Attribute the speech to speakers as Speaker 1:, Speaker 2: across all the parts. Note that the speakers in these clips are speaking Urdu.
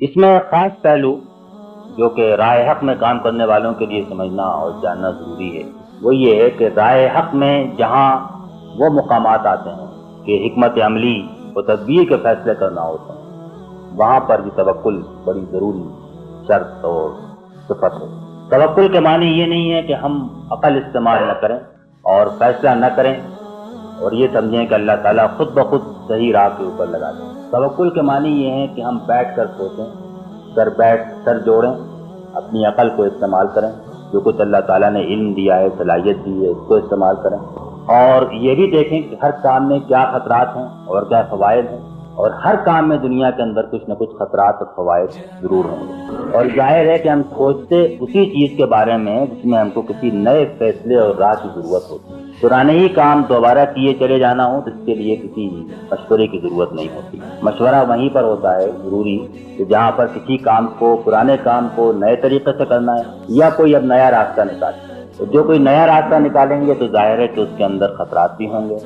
Speaker 1: اس میں خاص پہلو جو کہ رائے حق میں کام کرنے والوں کے لیے سمجھنا اور جاننا ضروری ہے وہ یہ ہے کہ رائے حق میں جہاں وہ مقامات آتے ہیں کہ حکمت عملی و تدبیر کے فیصلے کرنا ہوتا ہے، وہاں پر بھی توکل بڑی ضروری شرط اور صفت ہے۔ توکل کے معنی یہ نہیں ہے کہ ہم عقل استعمال نہ کریں اور فیصلہ نہ کریں اور یہ سمجھیں کہ اللہ تعالیٰ خود بخود صحیح راہ کے اوپر لگا دیں۔ توکل کے معنی یہ ہے کہ ہم بیٹھ کر سوچیں، سر جوڑیں، اپنی عقل کو استعمال کریں، جو کچھ اللہ تعالیٰ نے علم دیا ہے، صلاحیت دی ہے، اس کو استعمال کریں، اور یہ بھی دیکھیں کہ ہر کام میں کیا خطرات ہیں اور کیا فوائد ہیں، اور ہر کام میں دنیا کے اندر کچھ نہ کچھ خطرات اور فوائد ضرور ہوں گے، اور ظاہر ہے کہ ہم سوچتے اسی چیز کے بارے میں جس میں ہم کو کسی نئے فیصلے اور راہ کی ضرورت ہوتی ہے۔ پرانے ہی کام دوبارہ کیے چلے جانا ہو تو اس کے لیے کسی مشورے کی ضرورت نہیں ہوتی۔ مشورہ وہیں پر ہوتا ہے ضروری کہ جہاں پر کسی کام کو، پرانے کام کو نئے طریقے سے کرنا ہے یا کوئی اب نیا راستہ نکالنا ہے۔ تو جو کوئی نیا راستہ نکالیں گے تو ظاہر ہے کہ اس کے اندر خطرات بھی ہوں گے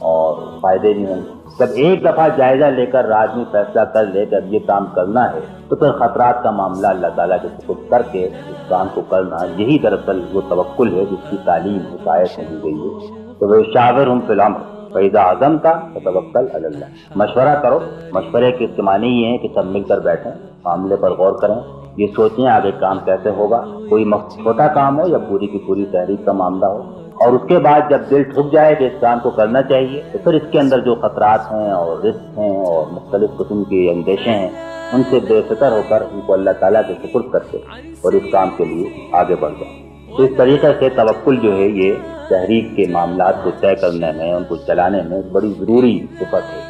Speaker 1: اور فائدے بھی ہوں گے۔ جب ایک دفعہ جائزہ لے کر آدمی فیصلہ کر لے کہ اب یہ کام کرنا ہے تو پھر خطرات کا معاملہ اللہ تعالیٰ کے سپرد کر کے اس کام کو کرنا، یہی دراصل وہ توکل ہے جس کی تعلیم حکایت میں دی گئی ہے۔ تو وہ شاورہم فی الامر فاذا عزمت فتوکل علی اللہ، مشورہ کرو۔ مشورے کے اس کے معنی یہ ہے کہ سب مل کر بیٹھیں، معاملے پر غور کریں، یہ سوچیں آگے کام کیسے ہوگا، کوئی چھوٹا کام ہو یا پوری کی پوری تحریک کا معاملہ ہو، اور اس کے بعد جب دل ٹھک جائے کہ اس کام کو کرنا چاہیے تو پھر اس کے اندر جو خطرات ہیں اور رسک ہیں اور مختلف قسم کے اندیشے ہیں ان سے بے فکر ہو کر ان کو اللہ تعالیٰ کے سپرد کر کے اور اس کام کے لیے آگے بڑھ جائیں۔ تو اس طریقے سے توکل جو ہے یہ تحریک کے معاملات کو طے کرنے میں، ان کو چلانے میں بڑی ضروری صفت ہے۔